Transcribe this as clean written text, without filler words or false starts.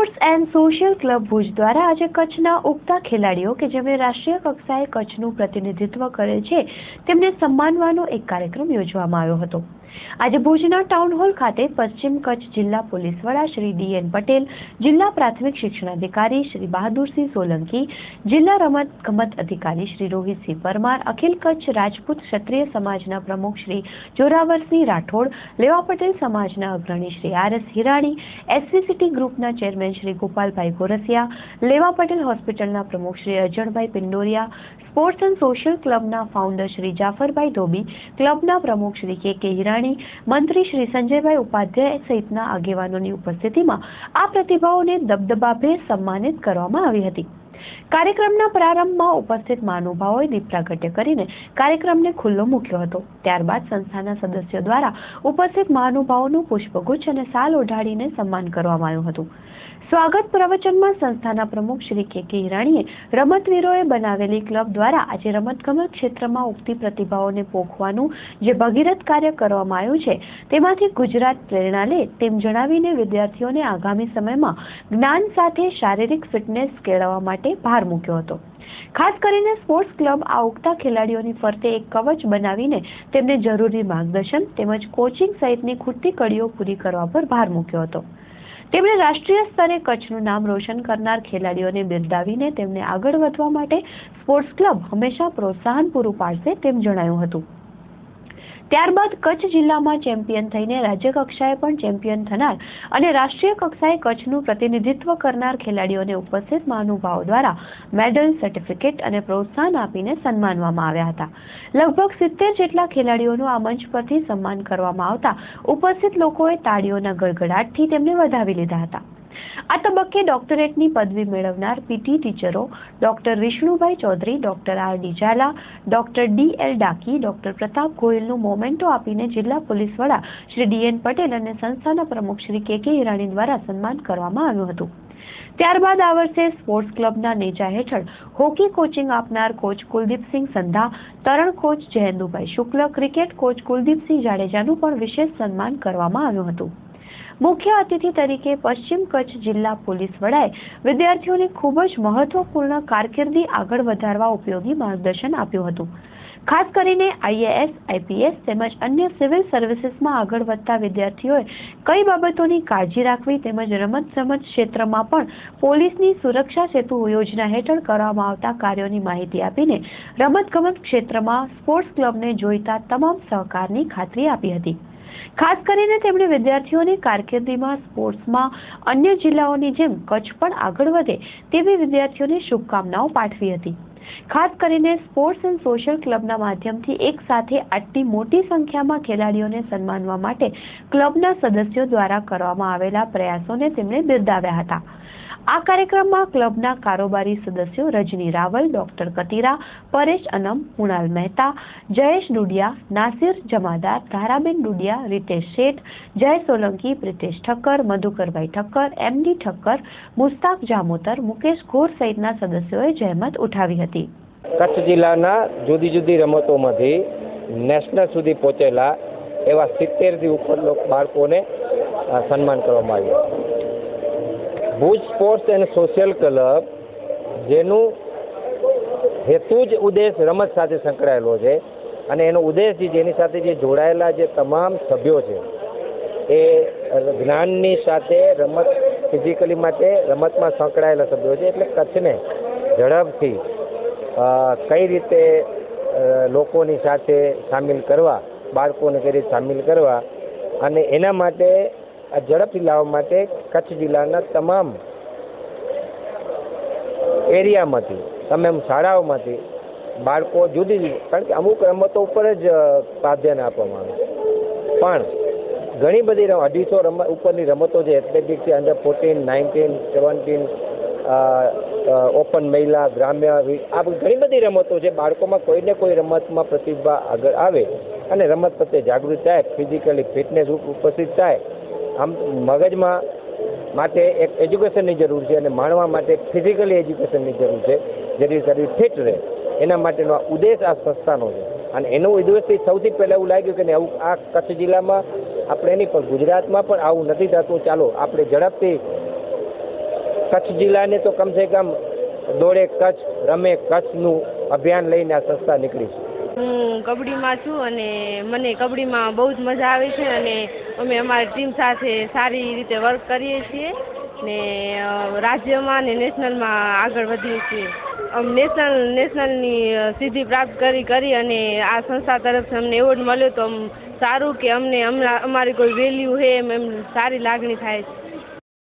Sports and social club Bhuj દ્વારા આજે કચ્છના ઉગતા ખેલાડીઓ કે જેમણે રાષ્ટ્રીય કક્ષાએ કચ્છનું પ્રતિનિધિત્વ કરે છે તેમને સન્માનવાનો એક કાર્યક્રમ યોજવામાં આવ્યો હતો। આજે ભુજના ટાઉન હોલ ખાતે પશ્ચિમ કચ્છ જિલ્લા પોલીસ વડા શ્રી ડી.એન. પટેલ, જિલ્લા પ્રાથમિક શિક્ષણાધિકારી શ્રી બહાદુરસિંહ સોલંકી, જિલ્લા રમતગમત અધિકારી શ્રી રોહિતસિંહ પરમાર, અખિલ કચ્છ રાજપૂત ક્ષત્રિય સમાજના પ્રમુખ શ્રી જોરાવરસિંહ રાઠોડ, લેવા પટેલ સમાજના અગ્રણી શ્રી આર.એસ. હિરાણી, એસવીસીટી ગ્રુપના ચેરમેન શ્રી ગોપાલભાઈ ગોરસિયા, લેવા પટેલ હોસ્પિટલના પ્રમુખ Shri Ajanbhai Pindoriya, sports and social ક્લબના ફાઉન્ડર શ્રી જાફરભાઈ ધોબી, ક્લબના પ્રમુખ શ્રી કે હિરાણી, મંત્રી શ્રી સંજયભાઈ ઉપાધ્યાય સહિતના આગેવાનોની ઉપસ્થિતિમાં આ પ્રતિભાઓને દબદબાભેર સન્માનિત કરવામાં આવી હતી। કાર્યક્રમના પ્રારંભમાં ઉપસ્થિત મહાનુભાવોએ દીપ પ્રાગટ્ય કરીને કાર્યક્રમને ખુલ્લો મૂક્યો હતો। ત્યારબાદ સંસ્થાના સદસ્યો દ્વારા ઉપસ્થિત મહાનુભાવોનું પુષ્પગુચ્છ અને શાલ ઓઢાડીને સન્માન કરવામાં આવ્યું હતું। સ્વાગત પ્રવચનમાં સંસ્થાના પ્રમુખ શ્રી કે હિરાણીએ રમતવીરોએ બનાવેલી ક્લબ દ્વારા આજે રમતગમત ક્ષેત્રમાં ઉગતી પ્રતિભાઓને પોખવાનું જે ભગીરથ કાર્ય કરવામાં આવ્યું છે તેમાંથી ગુજરાત પ્રેરણા લે તેમ જણાવીને વિદ્યાર્થીઓને આગામી સમયમાં જ્ઞાન સાથે શારીરિક ફિટનેસ કેળવવા માટે ભાર મૂક્યો હતો। ખાસ કરીને સ્પોર્ટ્સ ક્લબ આ ઉગતા ખેલાડીઓની ફરતે એક કવચ બનાવીને તેમને જરૂરી માર્ગદર્શન તેમજ કોચિંગ સહિતની ખૂટતી કડીઓ પૂરી કરવા પર ભાર મૂક્યો હતો। તેમણે રાષ્ટ્રીય સ્તરે કચ્છનું નામ રોશન કરનાર ખેલાડીઓને બિરદાવીને તેમને આગળ વધવા માટે સ્પોર્ટ્સ ક્લબ હંમેશા પ્રોત્સાહન પૂરું પાડશે તેમ જણાવ્યું હતું। ત્યારબાદ કચ્છ જિલ્લામાં ચેમ્પિયન થઈને રાજ્ય કક્ષાએ પણ ચેમ્પિયન થનાર અને રાષ્ટ્રીય કક્ષાએ કચ્છનું પ્રતિનિધિત્વ કરનાર ખેલાડીઓને ઉપસ્થિત મહાનુભાવો દ્વારા મેડલ, સર્ટિફિકેટ અને પ્રોત્સાહન આપીને સન્માનવામાં આવ્યા હતા। લગભગ 70 જેટલા ખેલાડીઓનું આ મંચ પરથી સન્માન કરવામાં આવતા ઉપસ્થિત લોકોએ તાળીઓના ગડગડાટથી તેમને વધાવી લીધા હતા। આ તબક્કે ડોક્ટરેટની પદવી મેળવનાર પીટી ટીચરો doctor Vishnubhai Chaudhary, doctor R D. Zala, doctor D L. Daki, doctor Pratap ગોયલનું મોમેન્ટો આપીને જિલ્લા પોલીસ વડા શ્રી ડી.એન. પટેલ અને સંસ્થાના પ્રમુખ શ્રી કે હિરાણી દ્વારા સન્માન કરવામાં આવ્યું હતું। ત્યારબાદ આ વર્ષે સ્પોર્ટ્સ ક્લબના નેજા હેઠળ હોકી કોચિંગ આપનાર કોચ કુલદીપસિંહ સંધા, તરણ કોચ જયેન્દુભાઈ શુક્લ, ક્રિકેટ કોચ કુલદીપસિંહ જાડેજાનું પણ વિશેષ સન્માન કરવામાં આવ્યું હતું। મુખ્ય અતિથિ તરીકે પશ્ચિમ કચ્છ જિલ્લા પોલીસ વડાએ વિદ્યાર્થીઓને ખૂબ જ મહત્વપૂર્ણ કારકિર્દી આગળ વધારવા ઉપયોગી માર્ગદર્શન આપ્યું હતું। ખાસ કરીને આઈએએસ, આઈપીએસ તેમજ અન્ય સિવિલ સર્વિસીસમાં આગળ વધતા વિદ્યાર્થીઓએ કઈ બાબતોની કાળજી રાખવી તેમજ રમતગમત ક્ષેત્રમાં પણ પોલીસની સુરક્ષા સેતુ યોજના હેઠળ કરવામાં આવતા કાર્યોની માહિતી આપીને રમતગમત ક્ષેત્રમાં સ્પોર્ટ્સ ક્લબને જોઈતા તમામ સહકારની ખાતરી આપી હતી। ખાસ કરીને તેમણે વિદ્યાર્થીઓની કારકિર્દીમાં સ્પોર્ટ્સમાં અન્ય જિલ્લાઓની જેમ કચ્છ પણ આગળ વધે તેવી વિદ્યાર્થીઓને શુભકામનાઓ પાઠવી હતી। ખાસ કરીને સ્પોર્ટ્સ એન્ડ સોશિયલ ક્લબના માધ્યમથી એક સાથે આટલી મોટી સંખ્યામાં ખેલાડીઓને સન્માનવા માટે ક્લબના સદસ્યો દ્વારા કરવામાં આવેલા પ્રયાસોને તેમણે બિરદાવ્યા હતા। આ કાર્યક્રમમાં ક્લબના કારોબારી સદસ્યો રજની રાવલ, ડોક્ટર કતીરા, પરેશ અનમ, કુણાલ મહેતા, જયેશ ડુડિયા, નાસિર જમાદાર, ધારાબેન ડુડિયા, રીતેશ શેઠ, જય સોલંકી, પ્રિતેશ ઠક્કર, મધુકરભાઈ ઠક્કર, એમડી ઠક્કર, મુસ્તાક જામોતર, મુકેશ ઘોર સહિતના સદસ્યોએ જહેમત ઉઠાવી હતી। કચ્છ જિલ્લાના જુદી જુદી રમતોમાંથી નેશનલ સુધી પહોંચેલા એવા 70થી ઉપર બાળકોને સન્માન કરવામાં આવ્યું। Bhuj sports and social club જેનું હેતુ જ ઉદ્દેશ રમત સાથે સંકળાયેલો છે અને એનો ઉદ્દેશ જેની સાથે જે જોડાયેલા જે તમામ સભ્યો છે એ જ્ઞાનની સાથે રમત ફિઝિકલી માટે રમતમાં સંકળાયેલા સભ્યો છે। એટલે કચ્છને ઝડપથી કઈ રીતે લોકોની સાથે સામેલ કરવા, બાળકોને કઈ રીતે સામેલ કરવા અને એના માટે ઝડપથી લાવવા માટે કચ્છ જિલ્લાના તમામ એરિયામાંથી, તમામ શાળાઓમાંથી બાળકો જુદી જુદી, કારણ કે અમુક રમતો ઉપર જ પ્રાધાન્ય આપવામાં આવે પણ ઘણી બધી 250 ઉપરની રમતો છે, એથ્લેટિક્સ છે, અંડર 14, 19, 17, ઓપન મહિલા, ગ્રામ્ય, આ ઘણી બધી રમતો છે। બાળકોમાં કોઈને કોઈ રમતમાં પ્રતિભા આગળ આવે અને રમત પ્રત્યે જાગૃત થાય, ફિઝિકલી ફિટનેસ ઉપસ્થિત થાય, આમ મગજમાં માટે એક એજ્યુકેશનની જરૂર છે અને માણવા માટે ફિઝિકલી એજ્યુકેશનની જરૂર છે, જેથી શરીર ફિટ રહે એના માટેનો ઉદ્દેશ આ સંસ્થાનો છે। અને એનો ઉદ્દેશથી સૌથી પહેલાં એવું લાગ્યું કે આવું આ કચ્છ જિલ્લામાં આપણે નહીં પણ ગુજરાતમાં પણ આવું નથી થતું, ચાલો આપણે ઝડપથી કચ્છ જિલ્લાને તો કમસે કમ દોડે કચ્છ રમે કચ્છનું અભિયાન લઈને આ સંસ્થા નીકળી છે. હું કબડ્ડીમાં છું અને મને કબડ્ડીમાં બહુ જ મજા આવે છે અને અમે અમારી ટીમ સાથે સારી રીતે વર્ક કરીએ છીએ ને રાજ્યમાં ને નેશનલમાં આગળ વધીએ છીએ. નેશનલની સિદ્ધિ પ્રાપ્ત કરી અને આ સંસ્થા તરફથી અમને એવોર્ડ મળ્યો તો સારું કે અમને અમારી કોઈ વેલ્યુ છે એમ સારી લાગણી થાય છે.